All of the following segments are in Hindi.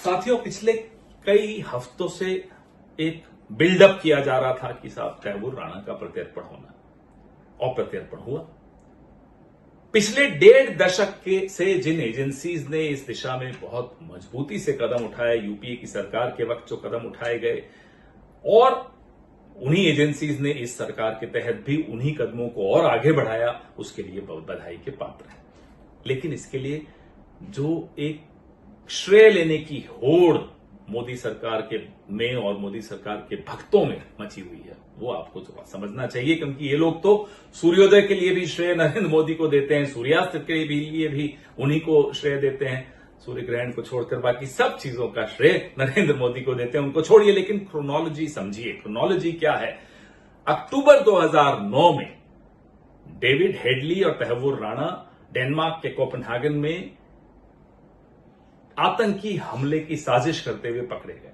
साथियों, पिछले कई हफ्तों से एक बिल्डअप किया जा रहा था कि साहब तैमूर राणा का प्रत्यर्पण होना, और प्रत्यर्पण हुआ। पिछले 1.5 दशक से जिन एजेंसीज ने इस दिशा में बहुत मजबूती से कदम उठाए, यूपीए की सरकार के वक्त जो कदम उठाए गए, और उन्हीं एजेंसीज ने इस सरकार के तहत भी उन्हीं कदमों को और आगे बढ़ाया, उसके लिए बहुत बधाई के पात्र हैं। लेकिन इसके लिए जो एक श्रेय लेने की होड़ मोदी सरकार के में और मोदी सरकार के भक्तों में मची हुई है, वो आपको थोड़ा समझना चाहिए, क्योंकि ये लोग तो सूर्योदय के लिए भी श्रेय नरेंद्र मोदी को देते हैं, सूर्यास्त के लिए भी उन्हीं को श्रेय देते हैं, सूर्य ग्रहण को छोड़कर बाकी सब चीजों का श्रेय नरेंद्र मोदी को देते हैं, उनको छोड़िए। लेकिन क्रोनोलॉजी समझिए। क्रोनोलॉजी क्या है? अक्टूबर 2009 में डेविड हेडली और तैमूर राणा डेनमार्क के कोपेनहेगन में आतंकी हमले की साजिश करते हुए पकड़े गए।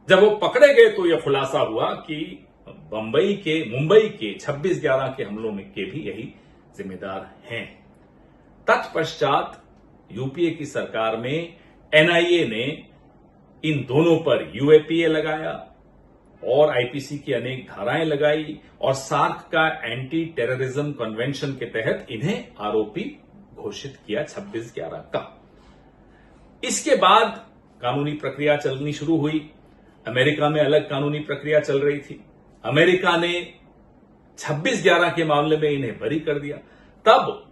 जब वो पकड़े गए तो यह खुलासा हुआ कि मुंबई के 26/11 के हमलों में के भी यही जिम्मेदार हैं। तत्पश्चात यूपीए की सरकार में एनआईए ने इन दोनों पर यूएपीए लगाया और आईपीसी की अनेक धाराएं लगाई और सार्क का एंटी टेररिज्म कन्वेंशन के तहत इन्हें आरोपी घोषित किया 26/11 का। इसके बाद कानूनी प्रक्रिया चलनी शुरू हुई। अमेरिका में अलग कानूनी प्रक्रिया चल रही थी। अमेरिका ने 26/11 के मामले में इन्हें बरी कर दिया। तब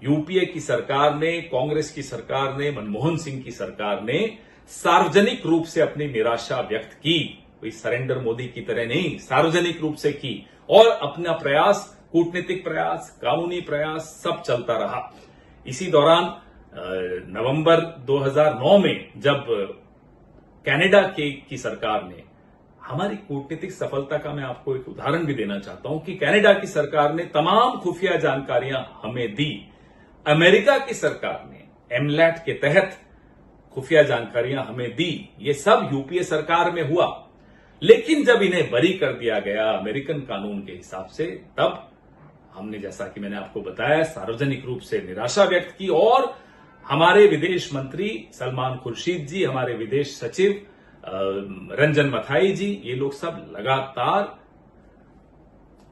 यूपीए की सरकार ने, कांग्रेस की सरकार ने, मनमोहन सिंह की सरकार ने सार्वजनिक रूप से अपनी निराशा व्यक्त की। कोई सरेंडर मोदी की तरह नहीं, सार्वजनिक रूप से की, और अपना प्रयास, कूटनीतिक प्रयास, कानूनी प्रयास सब चलता रहा। इसी दौरान नवंबर 2009 में जब कनाडा की सरकार ने, हमारी कूटनीतिक सफलता का मैं आपको एक उदाहरण भी देना चाहता हूं कि कनाडा की सरकार ने तमाम खुफिया जानकारियां हमें दी। अमेरिका की सरकार ने एमलैट के तहत खुफिया जानकारियां हमें दी। ये सब यूपीए सरकार में हुआ। लेकिन जब इन्हें बरी कर दिया गया अमेरिकन कानून के हिसाब से, तब हमने, जैसा कि मैंने आपको बताया, सार्वजनिक रूप से निराशा व्यक्त की और हमारे विदेश मंत्री सलमान खुर्शीद जी, हमारे विदेश सचिव रंजन मथाई जी, ये लोग सब लगातार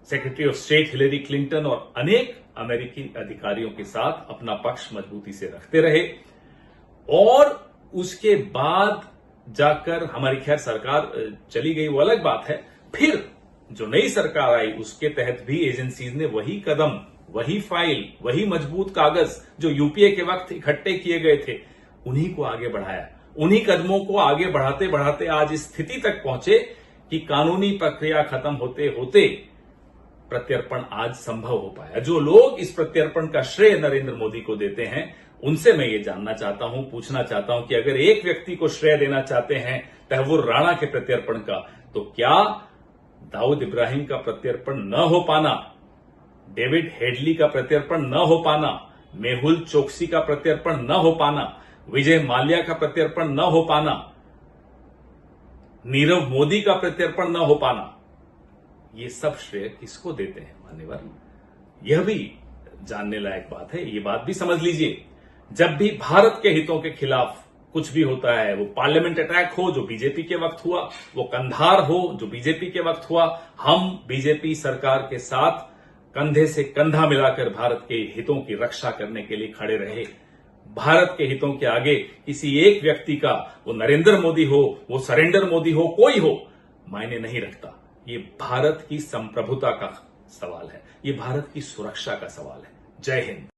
secretary of state Hillary Clinton और अनेक अमेरिकी अधिकारियों के साथ अपना पक्ष मजबूती से रखते रहे। और उसके बाद जाकर हमारी, खैर सरकार चली गई वो अलग बात है, फिर जो नई सरकार आई उसके तहत भी एजेंसीज ने वही कदम, वही फाइल, वही मजबूत कागज जो यूपीए के वक्त इकट्ठे किए गए थे, उन्हीं को आगे बढ़ाया। उन्हीं कदमों को आगे बढ़ाते बढ़ाते आज इस स्थिति तक पहुंचे कि कानूनी प्रक्रिया खत्म होते होते प्रत्यर्पण आज संभव हो पाया। जो लोग इस प्रत्यर्पण का श्रेय नरेंद्र मोदी को देते हैं, उनसे मैं ये जानना चाहता हूं, पूछना चाहता हूं कि अगर एक व्यक्ति को श्रेय देना चाहते हैं तैमूर राणा के प्रत्यर्पण का, तो क्या दाऊद इब्राहिम का प्रत्यर्पण न हो पाना, डेविड हेडली का प्रत्यर्पण न हो पाना, मेहुल चोकसी का प्रत्यर्पण न हो पाना, विजय माल्या का प्रत्यर्पण न हो पाना, नीरव मोदी का प्रत्यर्पण न हो पाना, ये सब श्रेय किसको देते हैं मान्यवर? यह भी जानने लायक बात है। ये बात भी समझ लीजिए, जब भी भारत के हितों के खिलाफ कुछ भी होता है, वो पार्लियामेंट अटैक हो जो बीजेपी के वक्त हुआ, वो कंधार हो जो बीजेपी के वक्त हुआ, हम बीजेपी सरकार के साथ कंधे से कंधा मिलाकर भारत के हितों की रक्षा करने के लिए खड़े रहे। भारत के हितों के आगे किसी एक व्यक्ति का, वो नरेंद्र मोदी हो, वो सरेंडर मोदी हो, कोई हो, मायने नहीं रखता। ये भारत की संप्रभुता का सवाल है, ये भारत की सुरक्षा का सवाल है। जय हिंद।